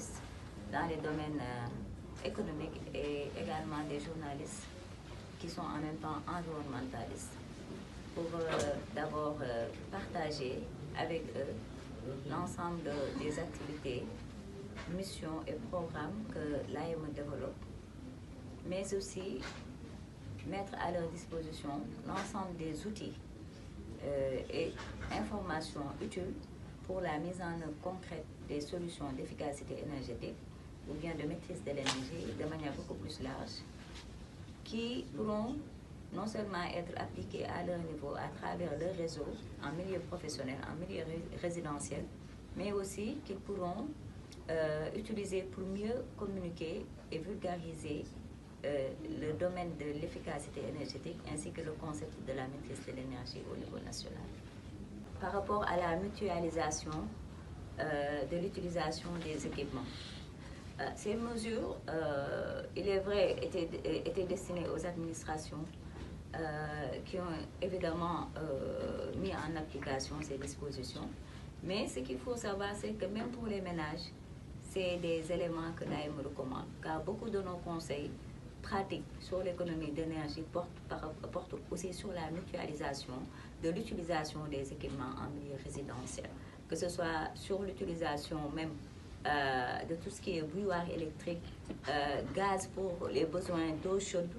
journalistes dans les domaines économiques et également des journalistes qui sont en même temps environnementalistes pour d'abord partager avec eux l'ensemble des activités, missions et programmes que l'AME développe, mais aussi mettre à leur disposition l'ensemble des outils et informations utiles pour la mise en œuvre concrète des solutions d'efficacité énergétique ou bien de maîtrise de l'énergie de manière beaucoup plus large, qui pourront non seulement être appliquées à leur niveau à travers leur réseau en milieu professionnel, en milieu résidentiel, mais aussi qu'ils pourront utiliser pour mieux communiquer et vulgariser le domaine de l'efficacité énergétique ainsi que le concept de la maîtrise de l'énergie au niveau national. Par rapport à la mutualisation de l'utilisation des équipements, ces mesures, il est vrai, étaient destinées aux administrations qui ont évidemment mis en application ces dispositions. Mais ce qu'il faut savoir, c'est que même pour les ménages, c'est des éléments que l'AME recommande, car beaucoup de nos conseils pratiques sur l'économie d'énergie portent aussi sur la mutualisation de l'utilisation des équipements en milieu résidentiel, que ce soit sur l'utilisation même de tout ce qui est bouilloire électrique, gaz pour les besoins d'eau chaude,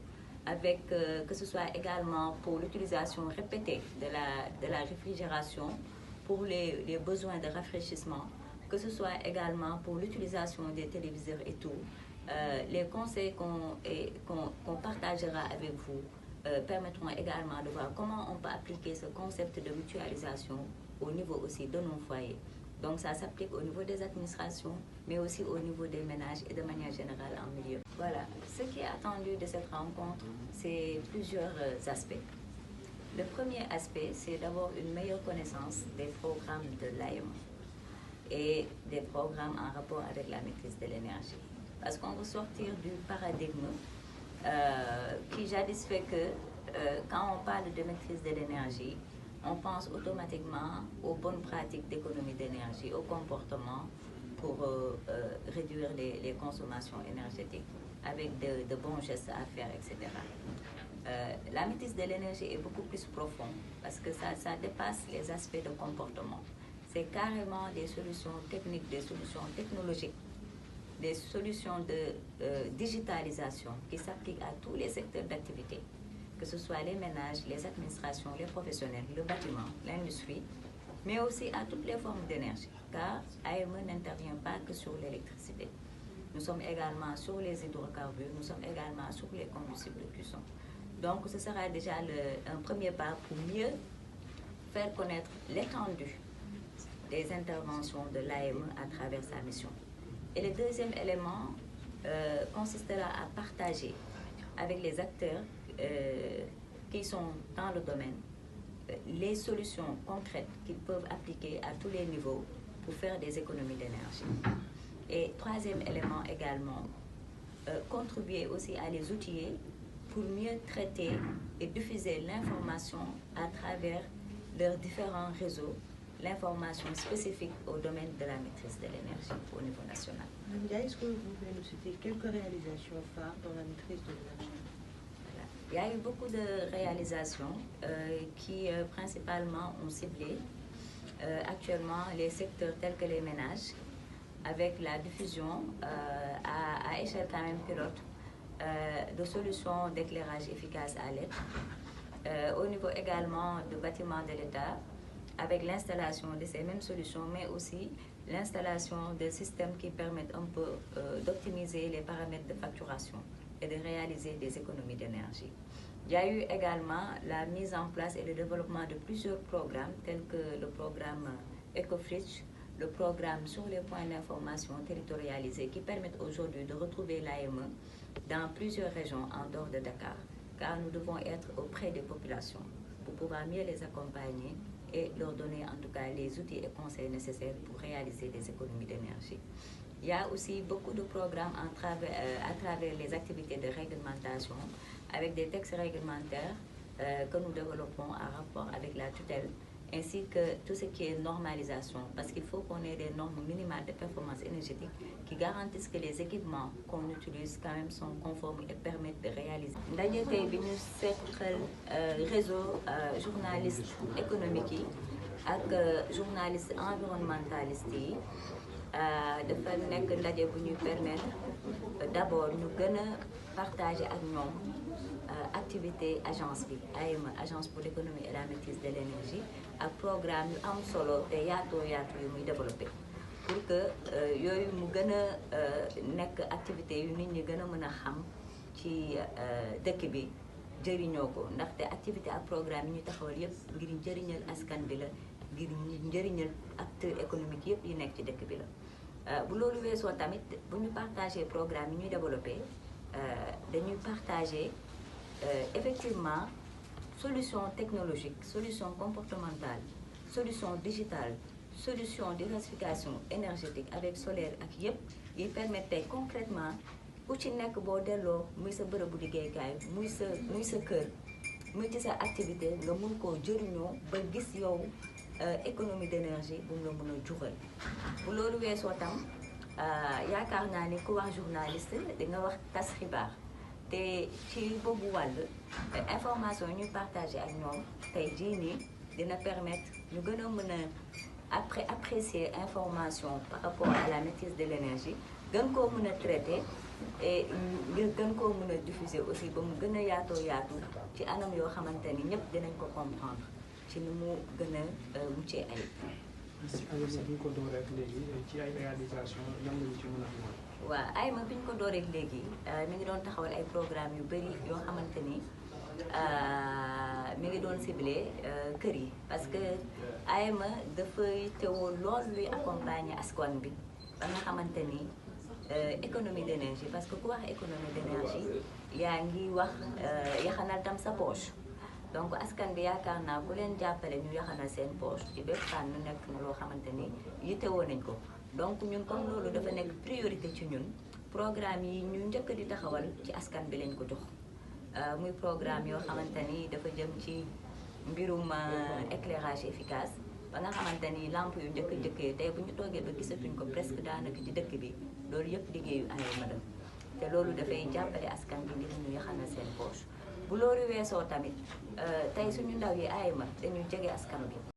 avec que ce soit également pour l'utilisation répétée de la réfrigération, pour les besoins de rafraîchissement, que ce soit également pour l'utilisation des téléviseurs et tout. Les conseils qu'on partagera avec vous permettront également de voir comment on peut appliquer ce concept de mutualisation au niveau aussi de nos foyers. Donc ça s'applique au niveau des administrations, mais aussi au niveau des ménages et de manière générale en milieu. Voilà, ce qui est attendu de cette rencontre, c'est plusieurs aspects. Le premier aspect, c'est d'abord une meilleure connaissance des programmes de l'AME et des programmes en rapport avec la maîtrise de l'énergie. Parce qu'on veut sortir du paradigme qui jadis fait que quand on parle de maîtrise de l'énergie, on pense automatiquement aux bonnes pratiques d'économie d'énergie, au comportement pour réduire les consommations énergétiques avec de bons gestes à faire, etc. La maîtrise de l'énergie est beaucoup plus profonde parce que ça dépasse les aspects de comportement. C'est carrément des solutions techniques, des solutions technologiques, des solutions de digitalisation qui s'appliquent à tous les secteurs d'activité, que ce soit les ménages, les administrations, les professionnels, le bâtiment, l'industrie, mais aussi à toutes les formes d'énergie, car AME n'intervient pas que sur l'électricité. Nous sommes également sur les hydrocarbures, nous sommes également sur les combustibles de cuisson. Donc ce sera déjà un premier pas pour mieux faire connaître l'étendue des interventions de l'AME à travers sa mission. Et le deuxième élément consistera à partager avec les acteurs qui sont dans le domaine les solutions concrètes qu'ils peuvent appliquer à tous les niveaux pour faire des économies d'énergie. Et troisième élément également, contribuer aussi à les outiller pour mieux traiter et diffuser l'information à travers leurs différents réseaux, l'information spécifique au domaine de la maîtrise de l'énergie au niveau national. Nadia, est-ce que vous pouvez nous citer quelques réalisations phares dans la maîtrise de l'énergie? Il y a eu beaucoup de réalisations qui principalement ont ciblé actuellement les secteurs tels que les ménages, avec la diffusion à échelle quand même pilote de solutions d'éclairage efficace à l'aide. Au niveau également de bâtiments de l'État, avec l'installation de ces mêmes solutions, mais aussi l'installation de systèmes qui permettent un peu d'optimiser les paramètres de facturation et de réaliser des économies d'énergie. Il y a eu également la mise en place et le développement de plusieurs programmes, tels que le programme EcoFridge, le programme sur les points d'information territorialisés qui permettent aujourd'hui de retrouver l'AME dans plusieurs régions en dehors de Dakar, car nous devons être auprès des populations pour pouvoir mieux les accompagner et leur donner en tout cas les outils et conseils nécessaires pour réaliser des économies d'énergie. Il y a aussi beaucoup de programmes à travers les activités de réglementation, avec des textes réglementaires que nous développons en rapport avec la tutelle ainsi que tout ce qui est normalisation, parce qu'il faut qu'on ait des normes minimales de performance énergétique qui garantissent que les équipements qu'on utilise quand même sont conformes et permettent de réaliser. ndaje tey bi ñu seqal réseau journaliste économique yi ak journaliste environnementaliste yi dafa nekk ndaje bu ñuy permettre d'abord ñu gën a partager ak ñoom activité agence bi AEMA agence pour l'économie et la maîtrise de l'énergie ak programme yu am solo te yaatoo yaatu yu muy développé pour que yooyu mu gën a nekk activité yu nit ñi gën a mën a xam ci dëkk bi jëriñoo ko ndaxte activité ak programme yi ñu taxawal yëpp ngir njëriñal askan bi la ngir njëriñal acteurs économiques yëpp yi nekk ci dëkk bi la bu loolu weesoo tamit bu ñu partagé programme yi ñuy développé dañuy partagé effectivement solution technologique, solution comportementale, solution digitale, solution diversification énergétique avec solaire ak yëpp yi permettre concrètement ku ci nekk boo delloo muy sa bërëbu liggéeykaay muy sa kër muy ci sa activité nga mun koo jëriñoo ba gis yow économie d'énergie bu nga mën a jural bu loolu weesoo tam yaakaar naa ni ku wax journaliste di nga wax tas xibaar te ci boobu wàll information yi ñuy partagé ak ñoom tey jii nii dina permettre ñu gën a mën a apprécier information par rapport à la maîtrise de l'énergie gën koo mën a traiter et gën koo mën a diffuser aussi ba mu gën a yaatoo yaatu ci anam yoo xamante ni ñëpp dinañ ko comprendre ci ni mu gën a muccee ayib. si AEMA bi ñu ko dooree ak léegi ci ay réalisation lan lañu ci mën a amal. waaw AEMA bi ñu ko dooree ak léegi mi ngi doon taxawal ay programme yu bëri yoo xamante ni mi ngi doon ciblé kër yi parce que AEMA dafay teewoo lool luy accompagner askan bi ba nga xamante ni économie d'énergie parce que ku wax économie d'énergie yaa ngi wax yaxanal tam sa poche. donc askan bi yaakaar naa ku leen jàppale ñu yaxanal seen poche ci bépp fànn nekk na loo xamante ni yittewoo nañ ko donc ñun comme loolu dafa nekk priorité ci ñun programme yi ñu njëkk di taxawal ci askan bi lañ ko jox muy programme yoo xamante ni dafa jëm ci mbirum éclairage efficace ba nga xamante ni lampe yu njëkk tey bu ñu toogee ba gisatuñ ko presque daanaka ci dëkk bi loolu yëpp liggéeyu AEMA la te loolu dafay jàppale askan bi ngir ñu yaxanal seen poche bu loolu weesoo tamit tey suñu ndaw yi AEMA dañuy jege askan bi